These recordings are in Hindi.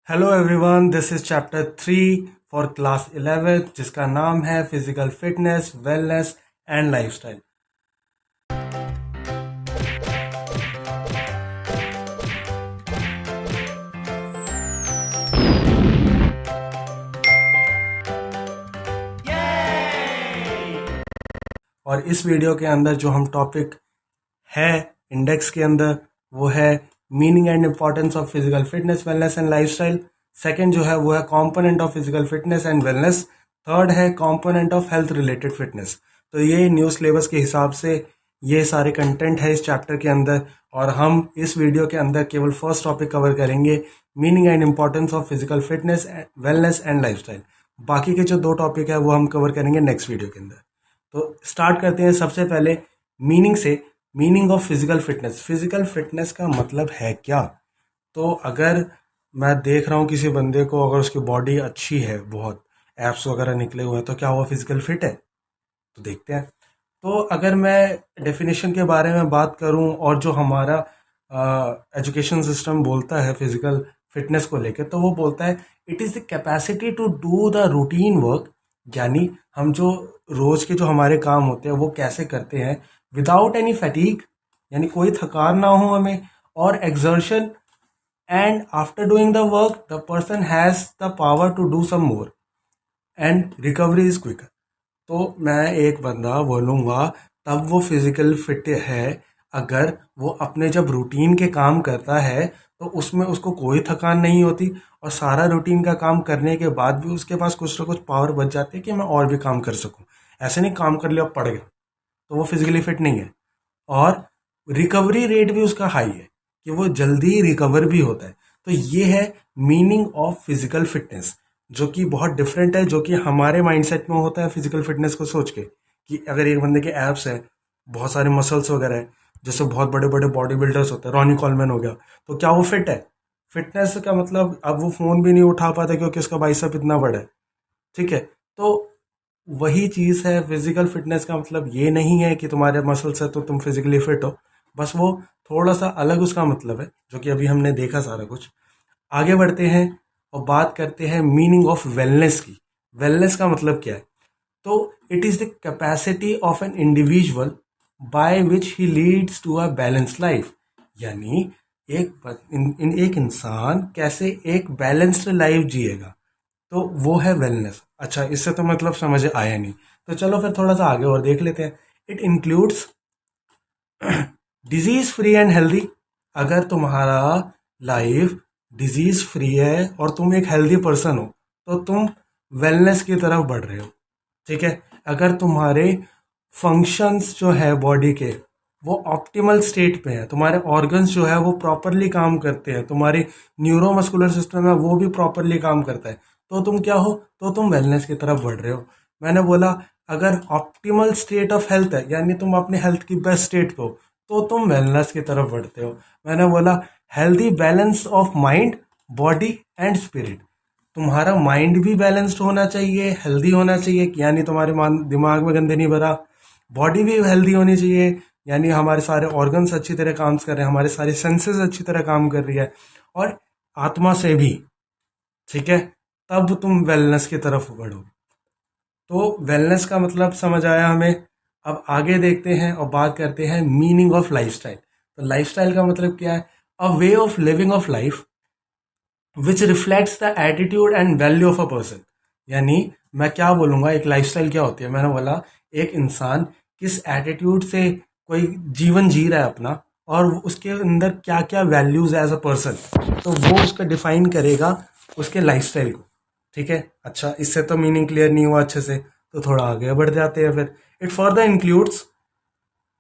Hello everyone, this is chapter 3 for class 11 जिसका नाम है physical fitness, wellness and lifestyle. और इस वीडियो के अंदर जो हम टॉपिक है इंडेक्स के अंदर वो है meaning and importance of physical fitness, wellness and lifestyle. Second जो है वो है component of physical fitness and wellness. Third है component of health related fitness. तो ये न्यू सिलेबस के हिसाब से ये सारे कंटेंट है इस चैप्टर के अंदर, और हम इस वीडियो के अंदर केवल फर्स्ट टॉपिक कवर करेंगे, meaning and importance of physical fitness, wellness and lifestyle. बाकी के जो दो टॉपिक है वो हम कवर करेंगे नेक्स्ट वीडियो के अंदर। तो स्टार्ट करते हैं सबसे पहले मीनिंग से। Meaning of physical fitness. Physical fitness का मतलब है क्या? तो अगर मैं देख रहा हूँ किसी बंदे को, अगर उसकी बॉडी अच्छी है, बहुत एब्स वगैरह निकले हुए हैं, तो क्या वो फिजिकल फिट है? तो देखते हैं। तो अगर मैं डेफिनेशन के बारे में बात करूं और जो हमारा एजुकेशन सिस्टम बोलता है फिजिकल फिटनेस को लेकर, तो वो बोलता है it is the capacity to do the routine work. यानी हम जो रोज के जो हमारे काम होते हैं वो कैसे करते हैं विदाउट एनी फैटीग, यानी कोई थकान ना हो हमें, और exertion, and after doing the work the person has the power to do some more and recovery is quicker. तो मैं एक बंदा बोलूँगा तब वो फिजिकल फिट है अगर वो अपने जब रूटीन के काम करता है तो उसमें उसको कोई थकान नहीं होती, और सारा रूटीन का काम करने के बाद भी उसके पास कुछ ना कुछ पावर बच जाती है कि मैं और भी काम कर सकूं। ऐसे नहीं काम कर लिया पड़ गया, तो वो फिजिकली फिट नहीं है। और रिकवरी रेट भी उसका हाई है कि वो जल्दी रिकवर भी होता है। तो ये है मीनिंग ऑफ फिजिकल फिटनेस, जो कि बहुत डिफरेंट है, जो कि हमारे माइंडसेट में होता है फिजिकल फिटनेस को सोच के कि अगर एक बंदे के एब्स है, बहुत सारे मसल्स वगैरह है, जैसे बहुत बड़े बड़े बॉडी बिल्डर्स होते हैं, रॉनी कॉलमैन हो गया, तो क्या वो फिट है? फिटनेस का मतलब अब वो फोन भी नहीं उठा पाता क्योंकि उसका बाइसेप इतना बड़ा है। ठीक है। तो वही चीज़ है, फिजिकल फिटनेस का मतलब ये नहीं है कि तुम्हारे मसल्स है तो तुम फिजिकली फिट हो। बस वो थोड़ा सा अलग उसका मतलब है, जो कि अभी हमने देखा सारा कुछ। आगे बढ़ते हैं और बात करते हैं मीनिंग ऑफ वेलनेस की। वेलनेस का मतलब क्या है? तो it is the capacity of an individual by which he leads to a balance life. यानी एक इंसान कैसे एक बैलेंस्ड लाइफ जिएगा, तो वो है वेलनेस। अच्छा, इससे तो मतलब समझ आया नहीं, तो चलो फिर थोड़ा सा आगे और देख लेते हैं। It includes disease free and healthy. अगर तुम्हारा लाइफ डिजीज फ्री है और तुम एक हेल्दी पर्सन हो तो तुम वेलनेस की तरफ बढ़ रहे हो। ठीक है। अगर तुम्हारे फंक्शंस जो है बॉडी के वो ऑप्टिमल स्टेट पे है, तुम्हारे ऑर्गन्स जो है वो प्रॉपरली काम करते हैं, तुम्हारी न्यूरोमस्कुलर सिस्टम है वो भी प्रॉपरली काम करता है, तो तुम क्या हो? तो तुम वेलनेस की तरफ बढ़ रहे हो। मैंने बोला अगर ऑप्टिमल स्टेट ऑफ हेल्थ है, यानी तुम अपने हेल्थ की बेस्ट स्टेट पे हो, तो तुम वेलनेस की तरफ बढ़ते हो। मैंने बोला healthy balance of mind, body and spirit. तुम्हारा माइंड भी बैलेंस्ड होना चाहिए, हेल्दी होना चाहिए, यानी तुम्हारे दिमाग में गंदे नहीं भरा। बॉडी भी हेल्दी होनी चाहिए, यानी हमारे सारे ऑर्गन्स अच्छी तरह काम कर रहे हैं, हमारे सारे सेंसेस अच्छी तरह काम कर रही है, और आत्मा से भी। ठीक है। तब तुम वेलनेस की तरफ बढ़ो। तो वेलनेस का मतलब समझ आया हमें। अब आगे देखते हैं और बात करते हैं मीनिंग ऑफ लाइफस्टाइल। तो लाइफस्टाइल का मतलब क्या है? A way of living of life which reflects the attitude and value of a person. यानी मैं क्या बोलूँगा, एक लाइफस्टाइल क्या होती है? मैंने बोला एक इंसान किस एटीट्यूड से कोई जीवन जी रहा है अपना, और उसके अंदर क्या क्या वैल्यूज है एज अ पर्सन, तो वो उसका डिफाइन करेगा उसके लाइफस्टाइल को। ठीक है। अच्छा, इससे तो मीनिंग क्लियर नहीं हुआ अच्छे से, तो थोड़ा आगे बढ़ जाते हैं फिर। It further includes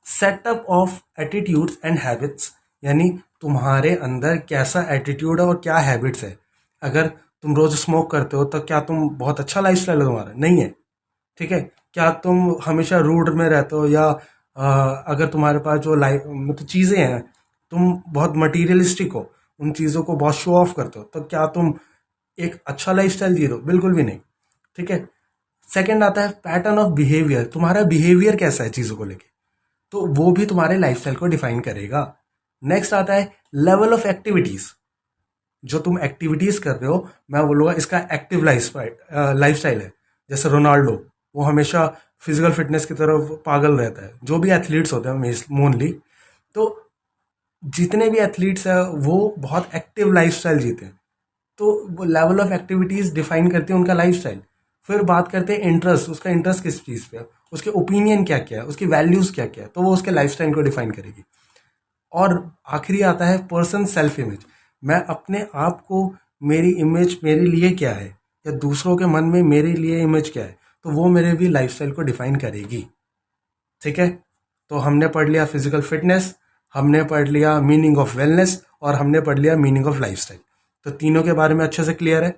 setup of attitudes and habits. यानी तुम्हारे अंदर कैसा एटीट्यूड है और क्या हैबिट्स है। अगर तुम रोज स्मोक करते हो तो क्या तुम बहुत अच्छा लाइफस्टाइल है तुम्हारा? नहीं है। ठीक है। क्या तुम हमेशा रूड में रहते हो, या अगर तुम्हारे पास जो लाइफ मतलब चीज़ें हैं, तुम बहुत मटीरियलिस्टिक हो, उन चीज़ों को बहुत शो ऑफ करते हो, तो क्या तुम एक अच्छा लाइफस्टाइल जी रहे हो? बिल्कुल भी नहीं। ठीक है। सेकंड आता है पैटर्न ऑफ बिहेवियर। तुम्हारा बिहेवियर कैसा है चीज़ों को लेके, तो वो भी तुम्हारे लाइफस्टाइल को डिफाइन करेगा। नेक्स्ट आता है लेवल ऑफ एक्टिविटीज। जो तुम एक्टिविटीज कर रहे हो, मैं बोलूँगा इसका एक्टिव लाइफस्टाइल है। जैसे रोनाल्डो, वो हमेशा फिजिकल फिटनेस की तरफ पागल रहता है। जो भी एथलीट्स होते हैं मोनली, तो जितने भी एथलीट्स हैं वो बहुत एक्टिव लाइफस्टाइल जीते हैं। तो वो लेवल ऑफ एक्टिविटीज डिफाइन करती है उनका लाइफस्टाइल। फिर बात करते हैं इंटरेस्ट, उसका इंटरेस्ट किस चीज़ पे है, उसके ओपिनियन क्या क्या है, उसकी वैल्यूज क्या क्या है, तो वो उसके लाइफस्टाइल को डिफाइन करेगी। और आखिरी आता है पर्सन सेल्फ इमेज। मैं अपने आप को, मेरी इमेज मेरे लिए क्या है, या दूसरों के मन में मेरे लिए इमेज क्या है, तो वो मेरे भी लाइफस्टाइल को डिफाइन करेगी। ठीक है, तो हमने पढ़ लिया फिजिकल फिटनेस, हमने पढ़ लिया मीनिंग ऑफ वेलनेस, और हमने पढ़ लिया मीनिंग ऑफ लाइफस्टाइल। तो तीनों के बारे में अच्छे से क्लियर है।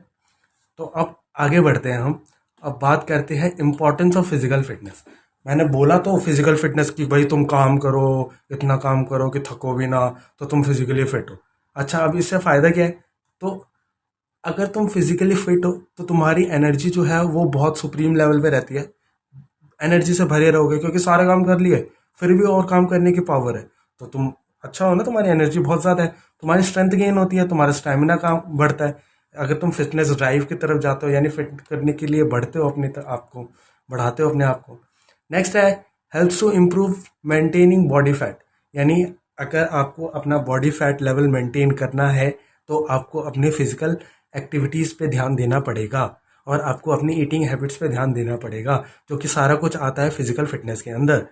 तो अब आगे बढ़ते हैं हम। अब बात करते हैं इंपॉर्टेंस ऑफ फिजिकल फिटनेस। मैंने बोला तो फिजिकल फिटनेस की, भाई तुम काम करो, इतना काम करो कि थको भी ना, तो तुम फिजिकली फिट हो। अच्छा, अब इससे फायदा क्या है? तो अगर तुम फिजिकली फिट हो तो तुम्हारी एनर्जी जो है वो बहुत सुप्रीम लेवल पे रहती है। एनर्जी से भरे रहोगे क्योंकि सारे काम कर लिए, फिर भी और काम करने की पावर है। तो तुम अच्छा हो ना, तुम्हारी एनर्जी बहुत ज़्यादा है, तुम्हारी स्ट्रेंथ गेन होती है, तुम्हारा स्टेमिना काम बढ़ता है। अगर तुम फिटनेस ड्राइव की तरफ जाते हो, यानी फिट करने के लिए बढ़ते हो अपने आप को, बढ़ाते हो अपने आप को। नेक्स्ट है helps to improve maintaining body fat. यानी अगर आपको अपना बॉडी फैट लेवल मेंटेन करना है तो आपको अपने फिजिकल एक्टिविटीज़ पे ध्यान देना पड़ेगा, और आपको अपनी ईटिंग हैबिट्स पे ध्यान देना पड़ेगा, जो कि सारा कुछ आता है फिजिकल फिटनेस के अंदर।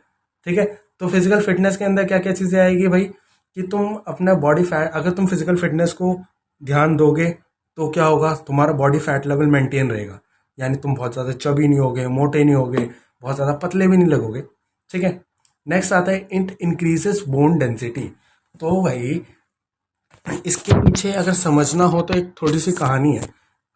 ठीक है, तो फिजिकल फिटनेस के अंदर क्या क्या चीज़ें आएगी भाई, कि तुम अपना बॉडी फैट, अगर तुम फिजिकल फिटनेस को ध्यान दोगे तो क्या होगा, तुम्हारा बॉडी फैट लेवल मेंटेन रहेगा। यानी तुम बहुत ज़्यादा चबी नहीं होगे, मोटे नहीं होगे, बहुत ज़्यादा पतले भी नहीं लगोगे। ठीक है, नेक्स्ट आता है इट इंक्रीजेस बोन डेंसिटी। तो भाई इसके पीछे अगर समझना हो तो एक थोड़ी सी कहानी है।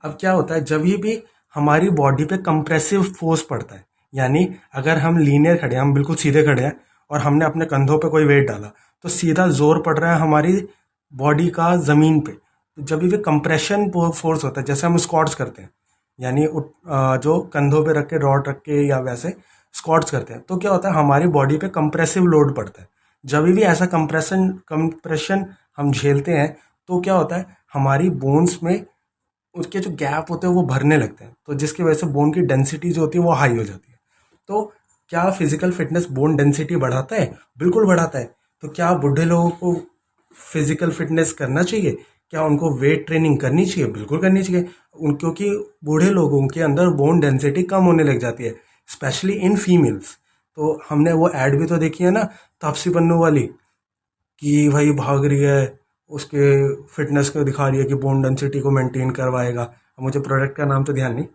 अब क्या होता है, जब भी हमारी बॉडी पे कंप्रेसिव फोर्स पड़ता है, यानी अगर हम लीनियर खड़े हैं, हम बिल्कुल सीधे खड़े हैं, और हमने अपने कंधों पे कोई वेट डाला, तो सीधा जोर पड़ रहा है हमारी बॉडी का ज़मीन पे। तो जब भी कंप्रेशन फोर्स होता है, जैसे हम स्क्वाट्स करते हैं, यानी जो कंधों पे रख के, रॉड रख के, या वैसे स्क्वाट्स करते हैं, तो क्या होता है, हमारी बॉडी पे कंप्रेसिव लोड पड़ता है। जब भी ऐसा कंप्रेशन हम झेलते हैं, तो क्या होता है, हमारी बोन्स में उसके जो गैप होते हैं वो भरने लगते हैं, तो जिसकी वजह से बोन की डेंसिटी जो होती है वो हाई हो जाती है। तो क्या फिजिकल फिटनेस बोन डेंसिटी बढ़ाता है? बिल्कुल बढ़ाता है। तो क्या बूढ़े लोगों को फिजिकल फिटनेस करना चाहिए? क्या उनको वेट ट्रेनिंग करनी चाहिए? बिल्कुल करनी चाहिए। क्योंकि बूढ़े लोगों के अंदर बोन डेंसिटी कम होने लग जाती है, स्पेशली इन फीमेल्स। तो हमने वो एड भी तो देखी है ना, तापसी पन्नू वाली, कि भाई भाग रही है, उसके फिटनेस को दिखा रही है कि बोन डेंसिटी को मेंटेन करवाएगा। अब मुझे प्रोडक्ट का नाम तो ध्यान नहीं।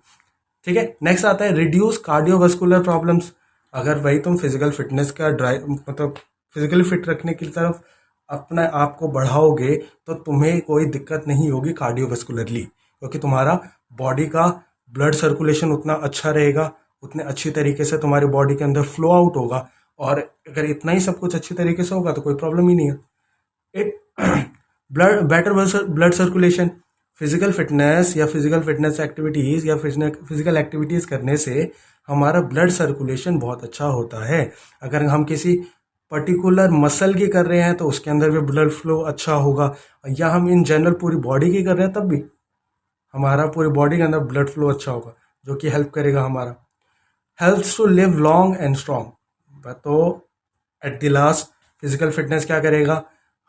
ठीक है, नेक्स्ट आता है रिड्यूस कार्डियोवास्कुलर प्रॉब्लम्स। अगर भाई तुम फिजिकल फिटनेस का ड्राइव, मतलब फिजिकली फिट रखने की तरफ अपने आप को बढ़ाओगे, तो तुम्हें कोई दिक्कत नहीं होगी कार्डियोवास्कुलरली, क्योंकि तुम्हारा बॉडी का ब्लड सर्कुलेशन उतना अच्छा रहेगा, उतने अच्छी तरीके से तुम्हारी बॉडी के अंदर फ्लो आउट होगा। और अगर इतना ही सब कुछ अच्छी तरीके से होगा तो कोई प्रॉब्लम ही नहीं है। It blood better blood circulation. Physical fitness या फिजिकल फिटनेस एक्टिविटीज़ या फिजिकल एक्टिविटीज़ करने से हमारा ब्लड सर्कुलेशन बहुत अच्छा होता है। अगर हम किसी पर्टिकुलर मसल की कर रहे हैं तो उसके अंदर भी ब्लड फ्लो अच्छा होगा, या हम इन जनरल पूरी बॉडी की कर रहे हैं तब भी हमारा पूरी बॉडी के अंदर ब्लड फ्लो अच्छा होगा, जो कि हेल्प करेगा हमारा। Helps to live long and strong. तो at the last physical fitness क्या करेगा,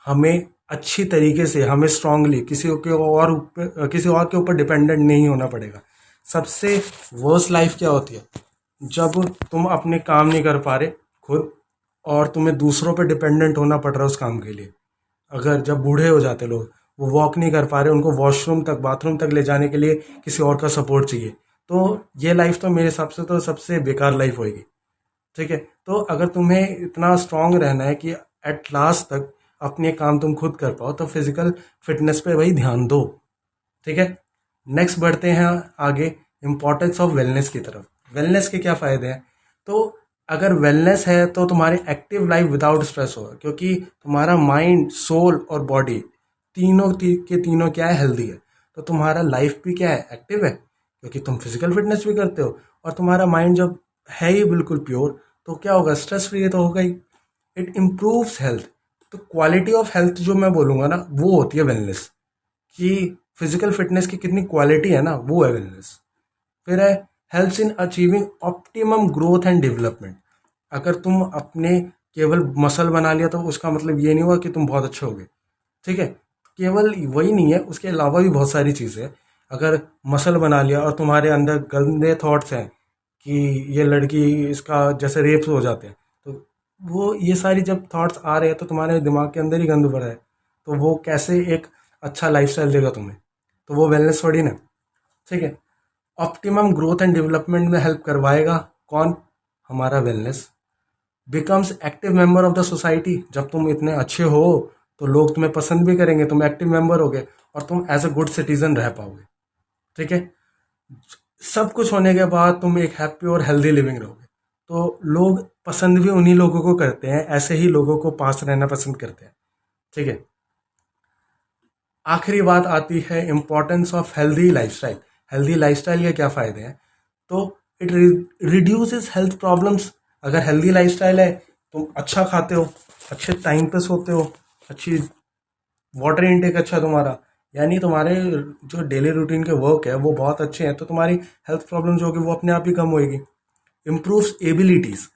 हमें अच्छी तरीके से, हमें स्ट्रांगली किसी और के ऊपर डिपेंडेंट नहीं होना पड़ेगा। सबसे वर्स्ट लाइफ क्या होती है, जब तुम अपने काम नहीं कर पा रहे खुद, और तुम्हें दूसरों पे डिपेंडेंट होना पड़ रहा है उस काम के लिए। अगर जब बूढ़े हो जाते लोग, वो वॉक नहीं कर पा रहे, उनको वॉशरूम तक, बाथरूम तक ले जाने के लिए किसी और का सपोर्ट चाहिए, तो ये लाइफ तो मेरे हिसाब से तो सबसे बेकार लाइफ होगी। ठीक है, तो अगर तुम्हें इतना स्ट्रांग रहना है कि एट लास्ट तक अपने काम तुम खुद कर पाओ, तो फिजिकल फिटनेस पे भाई ध्यान दो। ठीक है, नेक्स्ट बढ़ते हैं आगे, इंपॉर्टेंस ऑफ वेलनेस की तरफ। वेलनेस के क्या फ़ायदे हैं? तो अगर वेलनेस है तो तुम्हारी एक्टिव लाइफ विदाउट स्ट्रेस होगा, क्योंकि तुम्हारा माइंड, सोल और बॉडी के तीनों क्या है, हेल्दी है। तो तुम्हारा लाइफ भी क्या है, एक्टिव है, क्योंकि तुम फिजिकल फिटनेस भी करते हो। और तुम्हारा माइंड जब है ही बिल्कुल प्योर, तो क्या होगा, स्ट्रेस फ्री तो होगा ही। It improves health. तो क्वालिटी ऑफ हेल्थ जो मैं बोलूँगा ना, वो होती है वेलनेस। कि फिजिकल फिटनेस की कितनी क्वालिटी है ना, वो है वेलनेस। फिर है helps in achieving optimum growth and development. अगर तुम अपने केवल मसल बना लिया तो उसका मतलब ये नहीं हुआ कि तुम बहुत अच्छे हो गए, ठीक है। केवल वही नहीं है, उसके अलावा भी बहुत सारी चीज़ें हैं। अगर मसल बना लिया और तुम्हारे अंदर गंदे थॉट्स हैं कि ये लड़की, इसका जैसे रेप्स हो जाते हैं, तो वो ये सारी जब थॉट्स आ रहे हैं तो तुम्हारे दिमाग के अंदर ही गंद भरा है, तो वो कैसे एक अच्छा लाइफस्टाइल देगा तुम्हें? तो वो वेलनेस थोड़ी ना, ठीक है। ऑप्टिमम ग्रोथ एंड डेवलपमेंट में हेल्प करवाएगा कौन? हमारा wellness. Becomes active member of the society. जब तुम इतने अच्छे हो तो लोग तुम्हें पसंद भी करेंगे, तुम एक्टिव मेंबर होगे और तुम एज अ गुड सिटीजन रह पाओगे, ठीक है। सब कुछ होने के बाद तुम एक हैप्पी और हेल्दी लिविंग रहोगे, तो लोग पसंद भी उन्हीं लोगों को करते हैं, ऐसे ही लोगों को पास रहना पसंद करते हैं, ठीक है। आखिरी बात आती है importance of healthy lifestyle. Healthy lifestyle के क्या फ़ायदे हैं? तो इट रिड्यूसेस हेल्थ प्रॉब्लम्स। अगर हेल्दी लाइफस्टाइल है, तुम अच्छा खाते हो, अच्छे टाइम पे सोते हो, अच्छी वाटर इनटेक अच्छा है तुम्हारा, यानी तुम्हारे जो डेली रूटीन के वर्क है वो बहुत अच्छे हैं, तो तुम्हारी हेल्थ प्रॉब्लम जो होगी वो अपने आप ही कम होएगी। Improves abilities.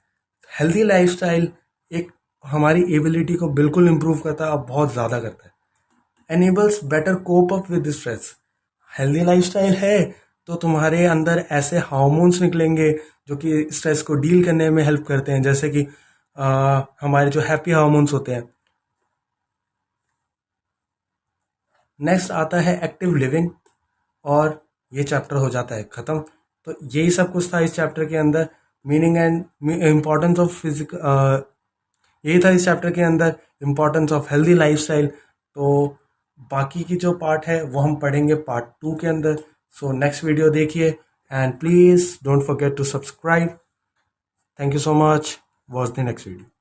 हेल्दी लाइफस्टाइल एक हमारी एबिलिटी को बिल्कुल इम्प्रूव करता है और बहुत ज़्यादा करता है। Enables better cope up with stress. Healthy lifestyle है तो तुम्हारे अंदर ऐसे हार्मोन्स निकलेंगे जो कि स्ट्रेस को डील करने में हेल्प करते हैं, जैसे कि हमारे जो हैप्पी हार्मोन्स होते हैं। नेक्स्ट आता है एक्टिव लिविंग, और ये चैप्टर हो जाता है ख़त्म। तो यही सब कुछ था इस चैप्टर के अंदर। Meaning and importance of physical, यही था इस चैप्टर के अंदर, इम्पोर्टेंस ऑफ हेल्दी लाइफस्टाइल। तो बाकी की जो पार्ट है वो हम पढ़ेंगे पार्ट 2 के अंदर। सो नेक्स्ट वीडियो देखिए and please don't forget to subscribe. Thank you so much. Watch the next video.